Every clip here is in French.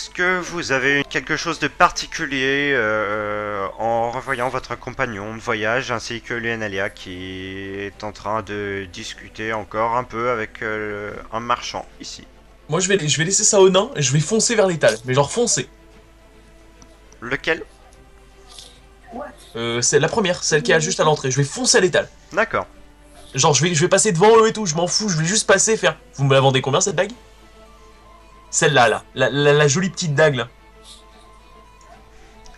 est-ce que vous avez quelque chose de particulier en revoyant votre compagnon de voyage ainsi que Luanalia qui est en train de discuter encore un peu avec un marchand ici? Moi, je vais laisser ça au nain et je vais foncer vers l'étal. Mais genre foncer. Lequel? C'est la première, celle qui est juste à l'entrée. Je vais foncer à l'étal. D'accord. Genre, je vais passer devant eux et tout. Je m'en fous. Je vais juste passer faire. Vous me la vendez combien cette dague? Celle-là, là. La jolie petite dague, là.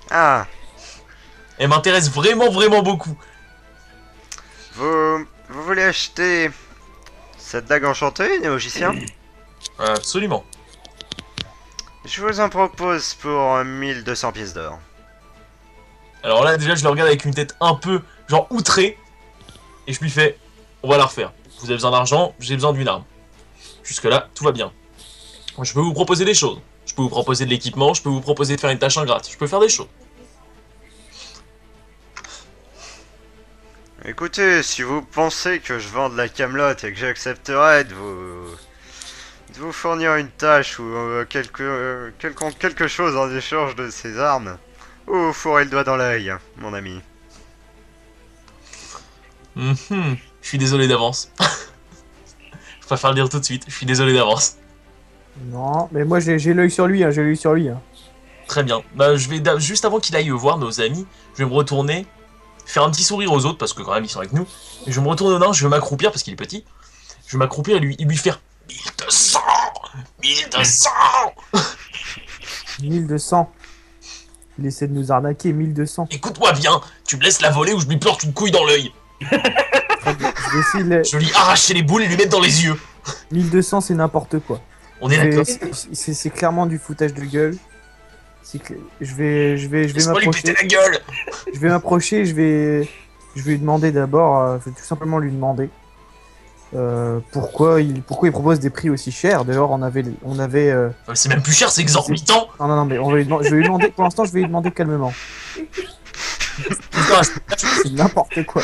Ah, Elle m'intéresse vraiment, vraiment beaucoup. vous voulez acheter cette dague enchantée, néogicien? Absolument. Je vous en propose pour 1200 pièces d'or. Alors là, déjà, je le regarde avec une tête un peu, genre, outrée. Et je lui fais, on va la refaire. Vous avez besoin d'argent, j'ai besoin d'une arme. Jusque-là, tout va bien. Je peux vous proposer des choses. Je peux vous proposer de l'équipement, je peux vous proposer de faire une tâche ingrate. Je peux faire des choses. Écoutez, si vous pensez que je vends de la camelote et que j'accepterais de vous fournir une tâche ou quelque chose en échange de ces armes, vous fourrez le doigt dans l'œil, mon ami. Je suis désolé d'avance. Je préfère le dire tout de suite, je suis désolé d'avance. Non, mais moi j'ai l'œil sur lui, hein, j'ai l'œil sur lui. Hein. Très bien. Bah, juste avant qu'il aille voir nos amis, je vais me retourner, faire un petit sourire aux autres, parce que quand même ils sont avec nous. Et je vais me retourner au nain, je vais m'accroupir, parce qu'il est petit. Je vais m'accroupir et lui faire 1200 1200 1200. Il essaie de nous arnaquer, 1200. Écoute-moi bien, tu me laisses la voler ou je lui plante une couille dans l'œil. Je vais essayer de... Je vais lui arracher les boules et lui mettre dans les yeux. 1200 c'est n'importe quoi. On est d'accord. C'est clairement du foutage de gueule. Je vais Laisse-moi lui péter m'approcher. la gueule. Je vais m'approcher, je vais lui demander d'abord, je vais tout simplement lui demander pourquoi il propose des prix aussi chers. D'ailleurs, on avait C'est même plus cher, c'est exorbitant. non, mais je vais lui demander, pour l'instant, je vais lui demander calmement. C'est n'importe quoi.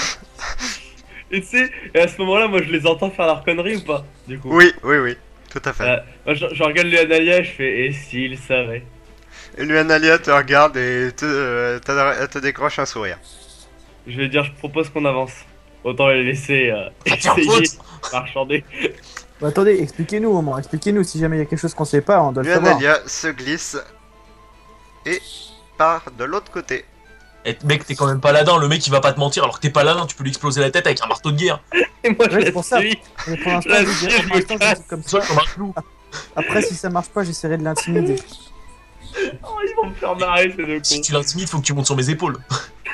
Et tu sais, et à ce moment-là, moi je les entends faire leur connerie ou pas, du coup. Oui, oui, oui, tout à fait. Moi je regarde Leonalia et je fais, et s'il savait. Et Luanalia te regarde et te décroche un sourire. Je vais dire, je propose qu'on avance. Autant les laisser Tiens, essayer faute. de marchander. Bah, attendez, expliquez-nous au moins, expliquez-nous si jamais il y a quelque chose qu'on sait pas, on doit le savoir. Luanalia se glisse et part de l'autre côté. Et mec, t'es quand même paladin, le mec il va pas te mentir alors que t'es paladin, tu peux lui exploser la tête avec un marteau de guerre. Et moi je Ouais, c'est la pour ça. suis. Mais pour l'instant, Là, je si, dirais- je pour me l'instant, je casse. dis comme Soit ça. comme un clou. Après, si ça marche pas, j'essaierai de l'intimider. Oh, ils vont me faire marrer ces deux Si cons. tu l'intimides, faut que tu montes sur mes épaules.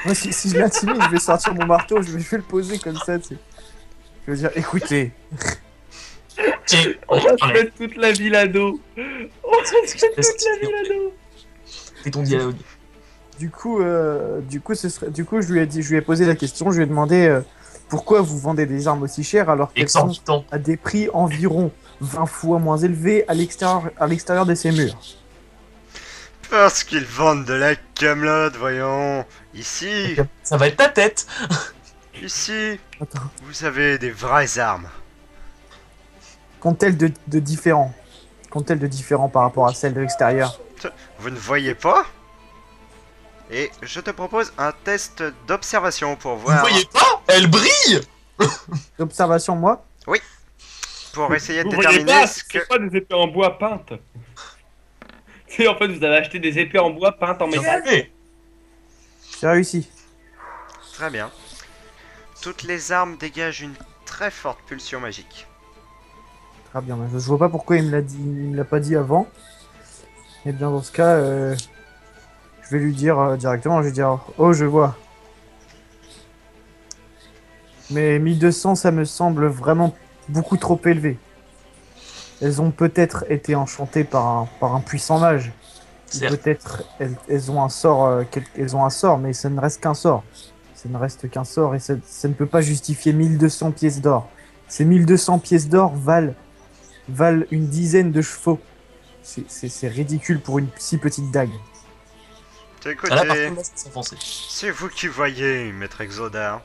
Moi, si je l'intimide, je vais sortir mon marteau, je vais le poser comme ça, tu sais. Je vais dire, écoutez, Tiens, On va se allez, mettre toute la ville à dos. On va se mettre toute la ville à dos. fais ton dialogue. du coup, je lui ai posé la question, je lui ai demandé pourquoi vous vendez des armes aussi chères alors qu'elles sont Exorbitant. à des prix environ 20 fois moins élevés à l'extérieur de ces murs. Parce qu'ils vendent de la camelote, voyons. Ici, Ça va être ta tête. ici, Attends, vous avez des vraies armes. qu'ont-elles de différent? Qu'ont-elles de différent par rapport à celles de l'extérieur? Vous ne voyez pas? Et je te propose un test d'observation pour Vous voir, voyez pas? Elle brille. D'observation, moi? pour essayer de Vous voyez déterminer pas, ce que... c'est pas des épées en bois peintes. Tu sais, en fait, vous avez acheté des épées en bois peintes en métal. Regardez. J'ai réussi. Très bien. Toutes les armes dégagent une très forte pulsion magique. Très bien, je vois pas pourquoi il me l'a pas dit avant. Et bien dans ce cas, je vais lui dire directement, je vais dire, oh je vois. Mais 1200, ça me semble vraiment beaucoup trop élevé. Elles ont peut-être été enchantées par un puissant mage. Ou Certes. peut-être elles ont un sort, elles ont un sort, mais ça ne reste qu'un sort. Ça ne reste qu'un sort et ça ne peut pas justifier 1200 pièces d'or. Ces 1200 pièces d'or valent une dizaine de chevaux. C'est ridicule pour une si petite dague. Écoutez, Ah là, par contre, là, c'est s'enfoncer. c'est vous qui voyez, maître Exoda.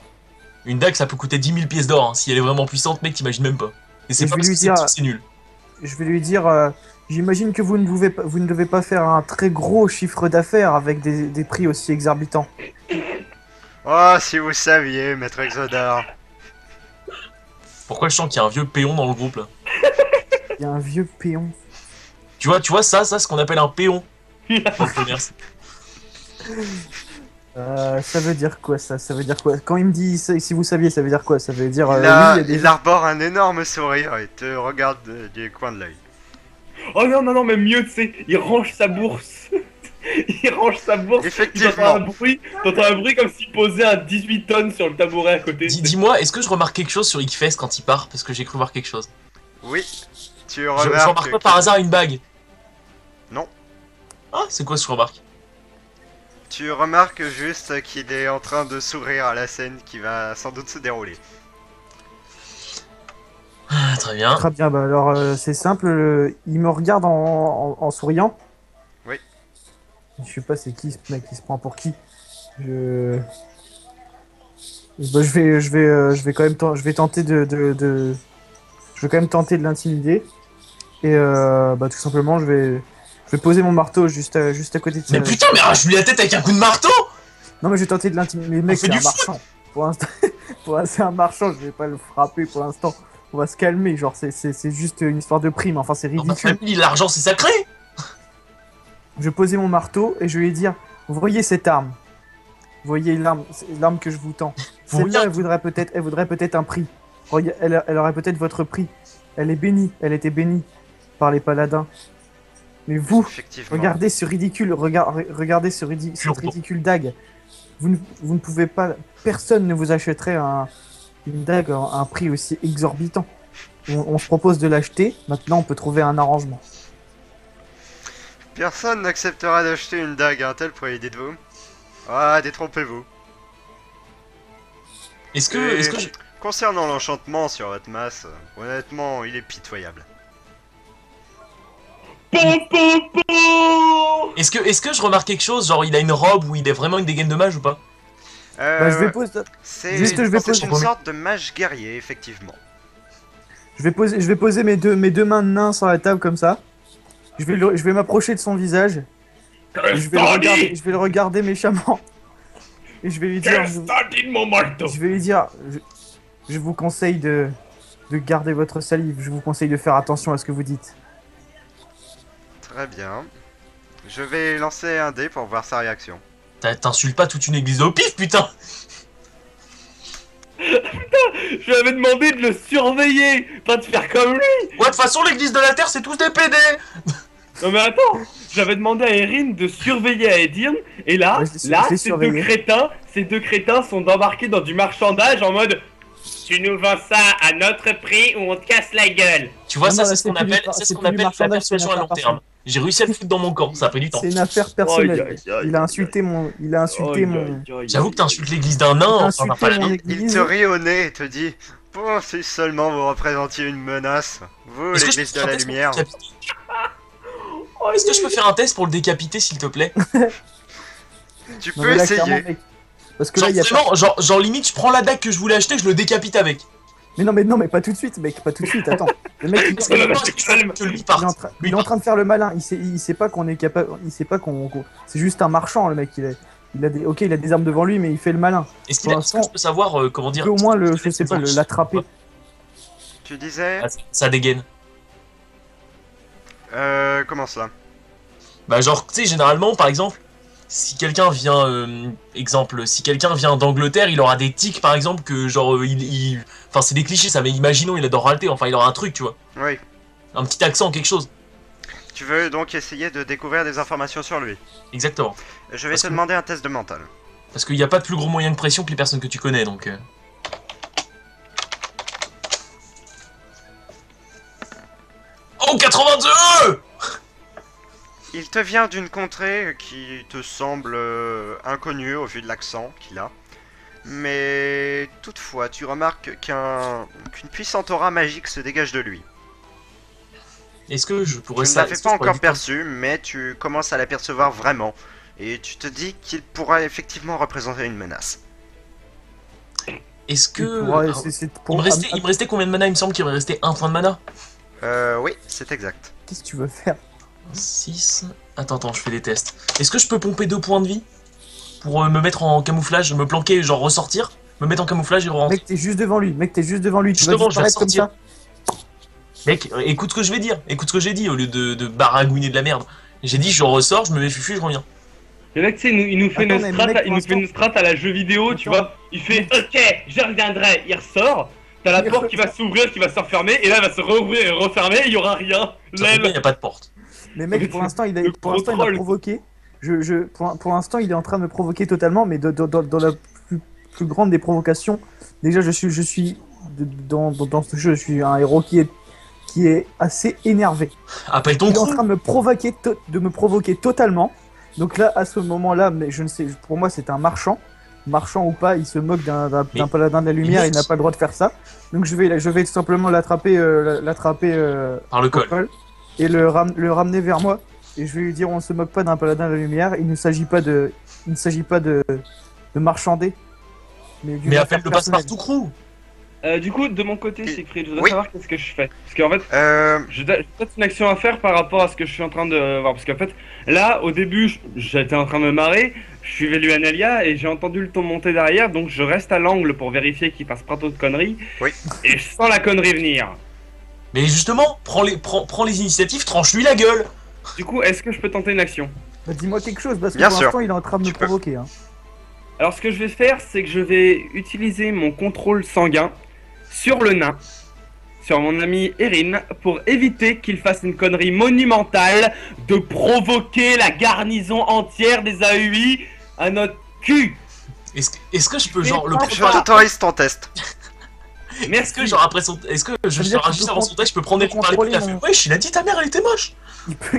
Une dague, ça peut coûter 10 000 pièces d'or. Hein. Si elle est vraiment puissante, mec, t'imagines même pas. Et c'est je pas vais parce lui que c'est dire- petit que c'est nul. Je vais lui dire, J'imagine que vous ne devez pas faire un très gros chiffre d'affaires avec des prix aussi exorbitants. Oh, si vous saviez, maître Exodar. Pourquoi je sens qu'il y a un vieux péon dans le groupe là? Il y a un vieux péon. Tu vois ça, c'est ce qu'on appelle un péon dans le commerce. Ça veut dire quoi ça? Ça veut dire quoi? Quand il me dit si vous saviez, ça veut dire quoi? Ça veut dire Il, oui, a- il y a des il arbore un énorme sourire et te regarde du coin de l'œil. Oh non, non, non, même mieux, tu sais, il range sa bourse. Il range sa bourse. Effectivement. T'entends un bruit comme s'il posait un 18 tonnes sur le tabouret à côté. Dis-moi, est-ce que je remarque quelque chose sur Ickfest quand il part? Parce que j'ai cru voir quelque chose. Oui, tu Je remarques. remarque pas par hasard une bague? Non. Ah, c'est quoi ce que je remarque? Tu remarques juste qu'il est en train de sourire à la scène qui va sans doute se dérouler. Ah, très bien. Très bien, bah alors c'est simple, il me regarde en souriant. Oui. Je sais pas c'est qui ce mec, il se prend pour qui. Je... Bah, je vais quand même je vais tenter je vais quand même tenter de l'intimider. Et bah tout simplement je vais poser mon marteau juste à côté de ça. Mais putain, mais arrache-lui la tête avec un coup de marteau! Non mais je vais tenter de l'intimider. Mais mec, fait c'est du un marchand. Pour l'instant, c'est un marchand, je vais pas le frapper pour l'instant. On va se calmer, genre c'est juste une histoire de prime, enfin c'est Dans ta ridicule. famille, l'argent c'est sacré! Je vais poser mon marteau et je vais lui dire, vous voyez cette arme? Vous voyez l'arme que je vous tends? Celle-là, elle voudrait peut-être un prix. Elle aurait peut-être votre prix. Elle est bénie, elle était bénie par les paladins. Mais vous, Effectivement. regardez ce ridicule, regardez cette ridicule dague. Vous ne pouvez pas, personne ne vous achèterait une dague à un prix aussi exorbitant. On se propose de l'acheter, maintenant on peut trouver un arrangement. Personne n'acceptera d'acheter une dague à un tel prix, dites-vous. Ah, détrompez-vous. Est-ce que Concernant l'enchantement sur votre masse, honnêtement, il est pitoyable. Est-ce que je remarque quelque chose? Genre, il a une robe où il est vraiment une dégaine de mage ou pas? Bah, je vais poser, C'est Juste, je vais poser- une sorte de mage guerrier, effectivement. je vais poser mes deux mains de nain sur la table comme ça. Je vais m'approcher de son visage. Et je vais le regarder méchamment. Et je vais lui dire, je vais lui dire, je vous conseille de garder votre salive. Je vous conseille de faire attention à ce que vous dites. Très bien. Je vais lancer un dé pour voir sa réaction. T'insultes pas toute une église au pif, putain! Je lui avais demandé de le surveiller, pas de faire comme lui. Ouais, de toute façon, l'église de la terre, c'est tous des PD! Non mais attends, j'avais demandé à Erin de surveiller à Edirne, et là, Ouais, je l'ai surveillé. ces deux crétins sont embarqués dans du marchandage en mode tu nous vends ça à notre prix ou on te casse la gueule. Tu vois, Non, ça, non, c'est ce qu'on c'est plus appelle, du- c'est ce c'est qu'on plus du appelle la marchandage, c'est persuasion à une long affaire terme. J'ai réussi à le foutre dans mon camp, ça a pris du temps. C'est une affaire personnelle. Aïe, aïe, aïe, Il a aïe, insulté mon, il a insulté mon, J'avoue que t'insultes l'église d'un nain, il a enfin, insulté pas la mon mienne. Il église. te rit au nez et te dit bon, si seulement vous représentiez une menace, vous, Est-ce que je peux l'église de faire un la test pour le lumière. décapiter? Est-ce que je peux faire un test pour le décapiter, s'il te plaît? Tu Non, peux mais là, essayer. clairement, mec, parce que Genre, là, il y a vraiment, genre limite, je prends la dague que je voulais acheter, je le décapite avec. Mais non, mais pas tout de suite, mec, pas tout de suite. Attends, le mec, Parce que maintenant, je veux que lui parte. il est en train de faire le malin. Il sait pas qu'on est capable. Il sait pas qu'on. C'est juste un marchand, le mec. Il a des armes devant lui, mais il fait le malin. Est-ce Pour que l'instant, je peux savoir, comment Il dire, peut au moins je sais pas, l'attraper. Tu disais ça dégaine? comment ça? Bah genre, tu sais, généralement, par exemple, si quelqu'un vient, si quelqu'un vient d'Angleterre, il aura des tics, par exemple, que genre, enfin, c'est des clichés, ça, mais imaginons, il adore râler, enfin, il aura un truc, tu vois. Oui. Un petit accent, quelque chose. Tu veux donc essayer de découvrir des informations sur lui. Exactement. Je vais Parce te que- demander un test de mental. Parce qu'il n'y a pas de plus gros moyen de pression que les personnes que tu connais, donc... Oh, 82! Il te vient d'une contrée qui te semble inconnue au vu de l'accent qu'il a. Mais toutefois, tu remarques qu'une puissante aura magique se dégage de lui. Est-ce que je Tu pourrais ne ça... l'avais pas encore perçu, mais tu commences à l'apercevoir vraiment. Et tu te dis qu'il pourra effectivement représenter une menace. Est-ce que... Il pourra- Alors, c'est il pour- me restait combien de mana? Il me semble qu'il me restait un point de mana. Oui, c'est exact. Qu'est-ce que tu veux faire? 6. Attends, je fais des tests. Est-ce que je peux pomper 2 points de vie pour me mettre en camouflage, me planquer, genre ressortir, me mettre en camouflage et re-rentrer? Mec, t'es juste devant lui. Mec, t'es juste devant lui. Tu vas Justement, je vais disparaître comme ressortir. ça. Mec, écoute ce que je vais dire. Écoute ce que j'ai dit au lieu de baragouiner de la merde. J'ai dit je ressors, je me mets fufu, je reviens. Le mec, tu sais, il nous fait Attends, une mais strat, mec, il nous fait pour une strat à la jeu vidéo, tu Attends. vois. Il fait OK, je reviendrai. Il ressort. T'as la Il porte qui va s'ouvrir, qui va se refermer, et là, elle va se rouvrir et refermer, et il y aura rien. Ça tombe bien, L'aile. y a pas de porte. Mais mec, pour l'instant, il Le pour l'instant, il m'a contrôle. provoqué. Pour l'instant, il est en train de me provoquer totalement, mais dans la plus grande des provocations. Déjà, je suis dans ce jeu, je suis un héros qui est assez énervé. Appelle ton Il est en crew. train de me provoquer totalement. Donc là, à ce moment-là, mais je ne sais, pour moi, c'est un marchand ou pas, il se moque d'un Mais- paladin de la lumière, mais- il n'a pas le droit de faire ça. Donc je vais tout simplement l'attraper, Par le au col. col et le ramener vers moi. Et je vais lui dire, on ne se moque pas d'un paladin de la lumière. Il ne s'agit pas de marchander, mais d'une Mais affaire appelle le personnelle. passe-partout crew. Du coup, de mon côté, Siegfried, je voudrais Oui. savoir qu'est-ce que je fais. Parce qu'en fait, Euh, j'ai peut-être une action à faire par rapport à ce que je suis en train de voir. Parce qu'en fait, là, au début, j'étais en train de me marrer, je suivais Luanelia et j'ai entendu le ton monter derrière, donc je reste à l'angle pour vérifier qu'il passe pas trop de conneries. Oui. Et je sens la connerie venir. Mais justement, prends les initiatives, tranche-lui la gueule. Du coup, est-ce que je peux tenter une action? Bah, dis-moi quelque chose, parce que Bien pour sûr. l'instant, il est en train de me Tu peux. provoquer. Hein. Alors, ce que je vais faire, c'est que je vais utiliser mon contrôle sanguin sur le nain, sur mon ami Erin, pour éviter qu'il fasse une connerie monumentale de provoquer la garnison entière des AUI à notre cul. Est-ce que je peux genre le je préparer? t'autorise ton test. Est-ce Merci. que genre après son, est-ce que je veut dire genre, que tu juste peux avant son test, je peux prendre des tu peux coups par les contrôler couilles, ouais, il a dit ta mère elle était moche.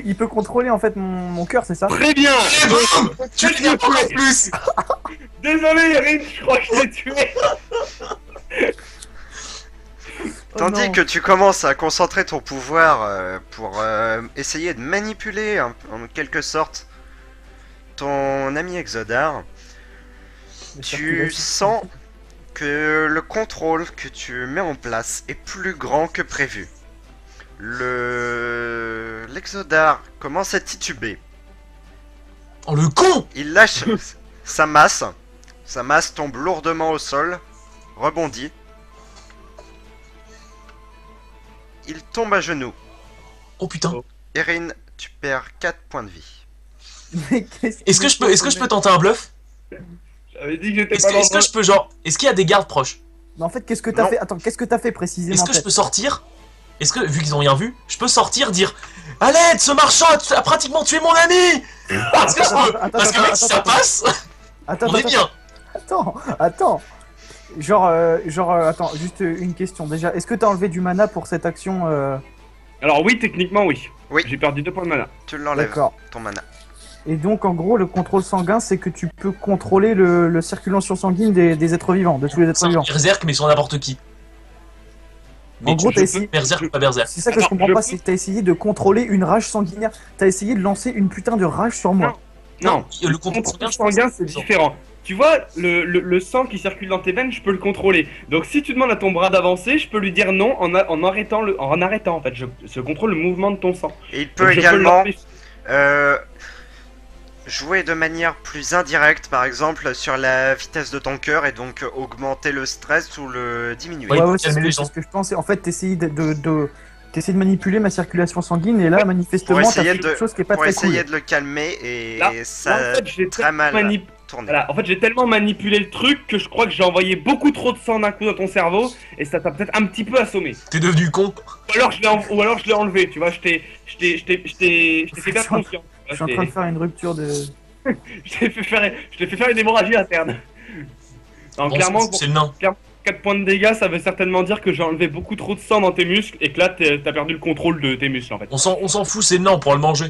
Il peut contrôler en fait mon cœur, c'est ça? Très bien. Et boum, tu le dis encore plus. Désolé Erin, je crois que je t'ai tué. Oh Tandis non. que tu commences à concentrer ton pouvoir pour essayer de manipuler en quelque sorte ton ami Exodar, Mais tu circulation. sens que le contrôle que tu mets en place est plus grand que prévu. L'Exodar commence à tituber. Oh le con. Il lâche sa masse. Sa masse tombe lourdement au sol, rebondit. Il tombe à genoux. Oh putain. Erin, tu perds 4 points de vie. Mais qu'est-ce Est-ce que je peux tenter un bluff? J'avais dit que j'étais Est-ce pas que, est-ce que je peux genre, est-ce qu'il y a des gardes proches? Mais en fait, qu'est-ce que t'as Non. fait? Attends, qu'est-ce que t'as fait précisément? Est-ce que je Ted peux sortir? Est-ce que, vu qu'ils ont rien vu, je peux sortir, dire à l'aide, ce marchand a pratiquement tué mon ami. Parce que je peux. Attends, Parce que attends, mec, si ça attends, passe, Attends, on est bien. attends. Attends, juste une question. Déjà, est-ce que t'as enlevé du mana pour cette action Alors oui, techniquement oui. Oui. J'ai perdu 2 points de mana. Tu l'enlèves, D'accord. ton mana. Et donc, en gros, le contrôle sanguin, c'est que tu peux contrôler le circulation sanguine des êtres vivants, de tous les êtres C'est un vivants. berserk, mais sur n'importe qui. Mais En gros, tu- t'as je essayé. peux berserk ou pas berserk. C'est ça que je Attends, comprends je pas, peux- c'est que t'as essayé de contrôler une rage sanguinaire. T'as essayé de lancer une putain de rage sur moi. Non. Le contrôle Contrôle sanguin, sanguin, c'est différent. Tu vois, le sang qui circule dans tes veines, je peux le contrôler. Donc si tu demandes à ton bras d'avancer, je peux lui dire non en arrêtant en fait. Je contrôle le mouvement de ton sang. Et il Donc, peut je également l'empêcher. jouer de manière plus indirecte, par exemple sur la vitesse de ton cœur, et donc augmenter le stress ou le diminuer. Ouais, Ouais, il c'est calme ce, les que- gens. c'est ce que je pensais. En fait, t'essayais t'essayes de manipuler ma circulation sanguine, et là, manifestement, Pour t'as essayer fait de- quelque chose qui est pas Pour très essayer cool. de le calmer, et Là, ça en fait, j'ai très mal tourné. Voilà, en fait, j'ai tellement manipulé le truc que je crois que j'ai envoyé beaucoup trop de sang d'un coup dans ton cerveau et ça t'a peut-être un petit peu assommé. T'es devenu con. Ou alors je l'ai enlevé, tu vois, je t'ai fait perdre conscience. Je suis en train de faire une rupture de. Je t'ai fait faire une hémorragie interne. Non, Bon, clairement, c'est le nain. 4 points de dégâts, ça veut certainement dire que j'ai enlevé beaucoup trop de sang dans tes muscles et que là, t'as perdu le contrôle de tes muscles en fait. On s'en fout, c'est le nain, on pourra le manger.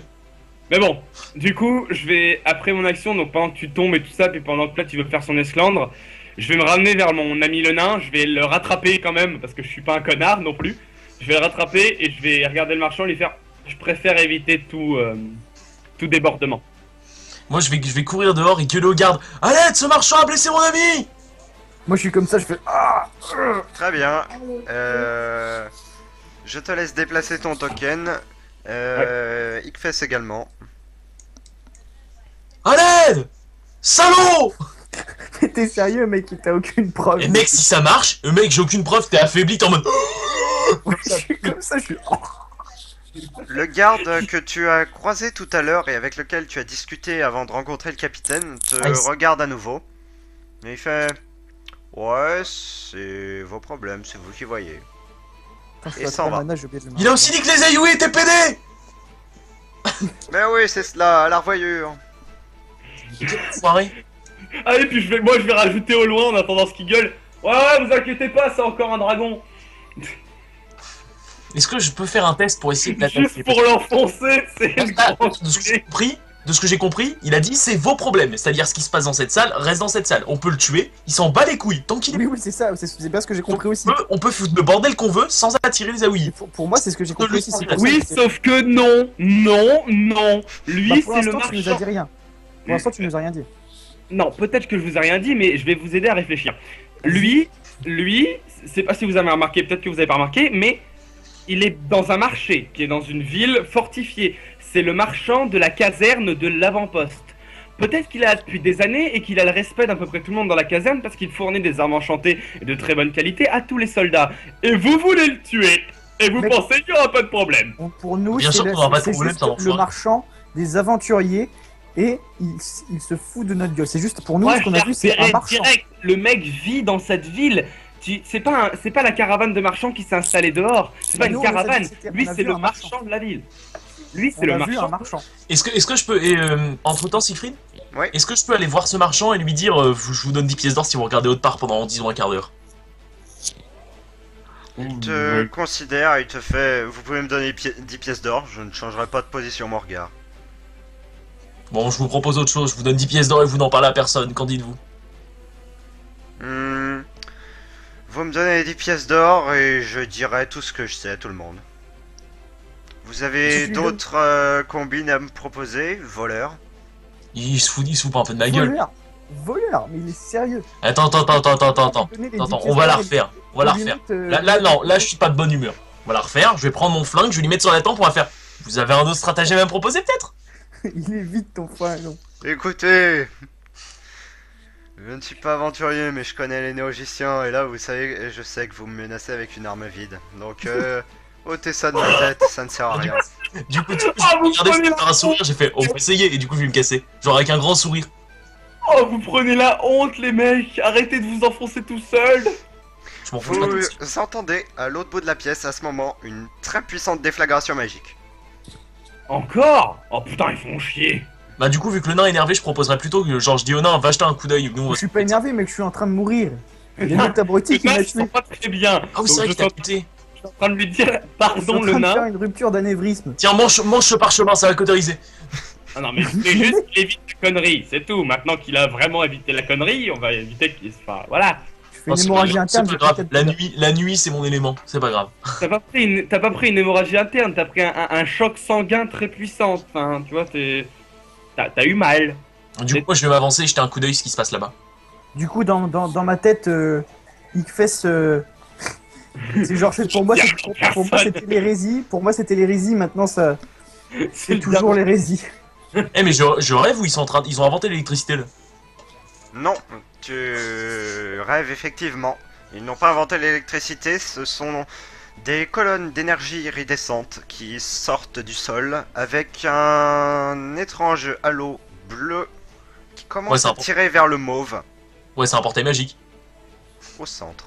Mais bon, du coup, je vais, après mon action, donc pendant que tu tombes et tout ça, puis pendant que là tu veux faire son esclandre, je vais me ramener vers mon ami le nain, je vais le rattraper quand même, parce que je suis pas un connard non plus. Je vais le rattraper et je vais regarder le marchand et lui faire, je préfère éviter tout débordement. Moi, je vais courir dehors et gueuler aux gardes. À l'aide, ce marchand a blessé mon ami. Moi, je suis comme ça, je fais. Ah Très bien. Je te laisse déplacer ton token. Ickfess également. À l'aide! Salaud! T'es sérieux, mec? T'as aucune preuve. Et mec, si ça marche, mec, j'ai aucune preuve, t'es affaibli, t'es en mode. Je suis comme ça, je suis. Le garde que tu as croisé tout à l'heure et avec lequel tu as discuté avant de rencontrer le capitaine te regarde à nouveau. Et il fait... Ouais, c'est vos problèmes, c'est vous qui voyez. Putain, je Et suis à s'en 3 va. mana, j'ai oublié de le Il a aussi dit que les Ayouis étaient pédés! Mais oui, c'est cela, à la revoyure. Soirée. Allez, puis moi je vais rajouter au loin en attendant ce qu'il gueule. Ouais, vous inquiétez pas, c'est encore un dragon. Est-ce que je peux faire un test pour essayer de Juste l'attaquer? pour l'enfoncer, c'est le Ah, grand de ce que j'ai compris, il a dit c'est vos problèmes. C'est-à-dire ce qui se passe dans cette salle reste dans cette salle. On peut le tuer, il s'en bat les couilles. Tant qu'il est. Oui, oui, c'est ça, c'est bien ce que j'ai compris aussi. On peut foutre le bordel qu'on veut sans attirer les Aouïs. Pour moi, c'est ce que j'ai compris aussi. c'est pour ça Oui, que c'est- sauf que non, non, non. Bah, Lui, pour c'est le l'instant, tu nous as marchand. dit rien. Pour l'instant, tu nous as rien dit. Non, peut-être que je vous ai rien dit, mais je vais vous aider à réfléchir. Lui, c'est pas si vous avez remarqué, peut-être que vous avez pas remarqué, mais il est dans un marché, qui est dans une ville fortifiée. C'est le marchand de la caserne de l'avant-poste. Peut-être qu'il est là depuis des années et qu'il a le respect d'à peu près tout le monde dans la caserne parce qu'il fournit des armes enchantées et de très bonne qualité à tous les soldats. Et vous voulez le tuer. Et vous Mais- pensez qu'il n'y aura pas de problème. Bon, pour nous, Bien c'est sûr qu'on aura pas de c'est problème, juste ça va le foirer. marchand des aventuriers et il se fout de notre gueule. C'est juste pour nous, Moi, ce qu'on a vu, c'est un direct, marchand. direct. Le mec vit dans cette ville. C'est pas la caravane de marchands qui s'est installée dehors. C'est pas Mais une nous, on nous a dit caravane. que c'était- Lui, on a c'est vu le un marchand. marchand de la ville. Lui, c'est On le a vu un marchand. marchand. Est-ce que je peux. Entre temps, Siegfried? Oui. Est-ce que je peux aller voir ce marchand et lui dire je vous donne 10 pièces d'or si vous regardez autre part pendant disons un quart d'heure? Il te considère, il te fait... Vous pouvez me donner 10 pièces d'or, je ne changerai pas de position mon regard. Bon, je vous propose autre chose, je vous donne 10 pièces d'or et vous n'en parlez à personne, qu'en dites-vous? Vous me donnez 10 pièces d'or et je dirai tout ce que je sais à tout le monde. Vous avez Je suis d'autres combines à me proposer, voleur? Il se fout pas un peu de ma gueule. Voleur, mais il est sérieux. Attends, Donner les 10 on pièces va la d'or et- refaire, on va la et refaire. limite, Non, là je suis pas de bonne humeur. On va la refaire, je vais prendre mon flingue, je vais lui mettre sur la tempe, on va faire... Vous avez un autre stratagème à me proposer peut-être? Il est vite ton frère, non. Écoutez, je ne suis pas aventurier, mais je connais les néogiciens, et là, vous savez, je sais que vous me menacez avec une arme vide. Donc, ôtez ça de ma tête, ça ne sert à rien. Du coup, Ah, vous regardez, prenez je vais faire un sourire, j'ai fait, on va essayer, et du coup je vais me casser. Genre avec un grand sourire. Oh, vous prenez la honte, les mecs. Arrêtez de vous enfoncer tout seul. Je m'en fous, je pas tout de suite. Vous entendez, à l'autre bout de la pièce, à ce moment, une très puissante déflagration magique. Encore? Oh putain, ils font chier. Bah du coup, vu que le nain est énervé, je proposerais plutôt que genre je dis au nain, va jeter un coup d'œil. Nous, on va- Je suis pas énervé, mais je suis en train de mourir. Il y a notre abruti Le qui nain, m'a il se tué. sent pas très bien. Ah oui, c'est Donc, vrai je qu'il t'a suis buté. en train de lui dire Je suis pardon, en le train de faire nain. une rupture d'anévrisme. Tiens, mange ce parchemin, ça va cauteriser. Ah non, mais c'est juste qu'il évite la connerie, c'est tout. Maintenant qu'il a vraiment évité la connerie, on va éviter qu'il se fasse. Voilà. Je fais Non, une c'est hémorragie pas interne. c'est j'ai pas grave. peut-être- La nuit c'est mon élément, c'est pas grave. T'as pas pris une hémorragie interne, t'as pris un choc sanguin très puissant. Enfin, tu vois, t'as eu mal. Du coup, moi je vais m'avancer et jeter un coup d'œil ce qui se passe là-bas. Du coup, dans ma tête, Ickfess, c'est genre, pour moi, pour moi, c'était l'hérésie. Pour moi, c'était l'hérésie. Maintenant, ça, c'est toujours l'hérésie. Eh, mais je rêve où ils ont inventé l'électricité là. Non, tu rêves effectivement. Ils n'ont pas inventé l'électricité, ce sont des colonnes d'énergie iridescente qui sortent du sol avec un étrange halo bleu qui Ouais, commence c'est à important. tirer vers le mauve Ouais, c'est un portail magique. au centre.